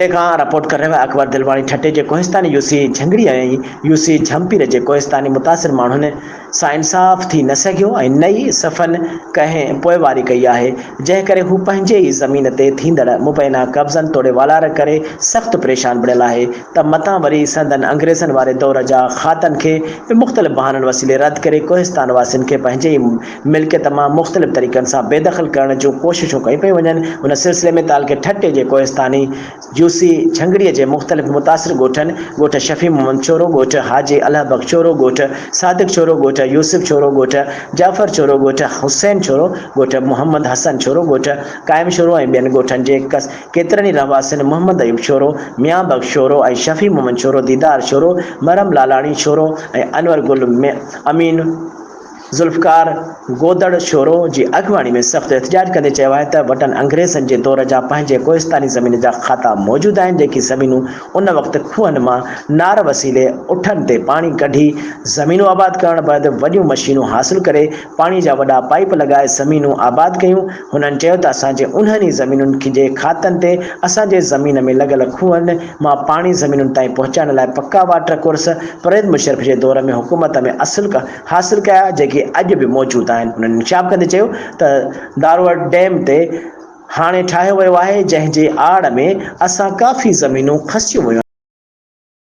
ठट्टे खां रिपोर्ट कर रहे अकबर दिलवाणी ठट्टे जे कोहिस्तानी यूसी झंगड़ी ऐं यूसी झंपीर जे कोहिस्तानी मुतासिर माण्हुनि सां इंसाफ़ थी न सघियो ऐं नई सफ़न कंहिं पोइवारी कई आहे, जंहिं करे हू पंहिंजे ई ज़मीन ते थींदड़ मुबैना कब्ज़नि तोड़े वालार करे सख़्तु परेशान बणियल आहे त मतां वरी संदन अंग्रेज़नि वारे दौर जा ख़ातनि खे मुख़्तलिफ़ बहाननि वसीले रद्द करे कोहिस्तान वासियुनि खे पंहिंजे ई मिल्कियत मां मुख़्तलिफ़ तरीक़नि सां बेदख़ल करण जूं कोशिशूं कई पियूं वञनि। उन सिलसिले में तालके ठट्टे जे कोहिस्तानी यूसी झंगड़ीअ जे मुख़्तलिफ़ मुतासिर ॻोठनि ॻोठ शफ़ी मोहम्मद छोरो, ॻोठ हाजी अल्लाह बख़्श छोरो, ॻोठ सादिक छोरो, ॻोठ यूसुफ छोरो, ॻोठ जाफ़र छोरो, ॻोठ हुसैन छोरो, ॻोठ मोहम्मद हसन छोरो, ॻोठ क़ाइम छोरो ऐं ॿियनि ॻोठनि जे केतिरनि ई रहवासियुनि मोहम्मद अयूब छोरो, मियां बख़्श छोरो ऐं शफ़ी मोहम्मद छोरो, दीदार छोरो, मरम लालाणी छोरो ऐं अनवर गुल अमीन ज़ुल्फ़कार गोदड़ छोरो जी अॻवानी में सख़्तु एहतिजाज कंदे चयो आहे त वटनि अंग्रेज़नि जे दौर जा पंहिंजे कोहिस्तानी ज़मीन जा खाता मौजूदु आहिनि, जेकी ज़मीनूं उन वक़्तु खूहनि मां नार वसीले उठनि ते पाणी कढी ज़मीनूं आबाद करण बैदि वॾियूं मशीनूं हासिल करे पाणी जा वॾा पाइप लॻाए ज़मीनूं आबाद कयूं। हुननि चयो त असांजे उन्हनि ज़मीनुनि जे खातनि ते असांजे ज़मीन में लॻल खूहनि मां पाणी ज़मीनुनि ताईं पहुचाइण लाइ पक्का वाटर कोर्स परवेज़ मुशर्रफ जे दौर में हुकूमत में हासिल कया, जेके अॼु बि मौजूदु आहिनि। हुननि इंशाफ़ कंदे चयो त दारवर डैम ते हाणे ठाहियो वियो आहे, जंहिं जे आड़ में असां काफ़ी ज़मीनूं खसियूं वियूं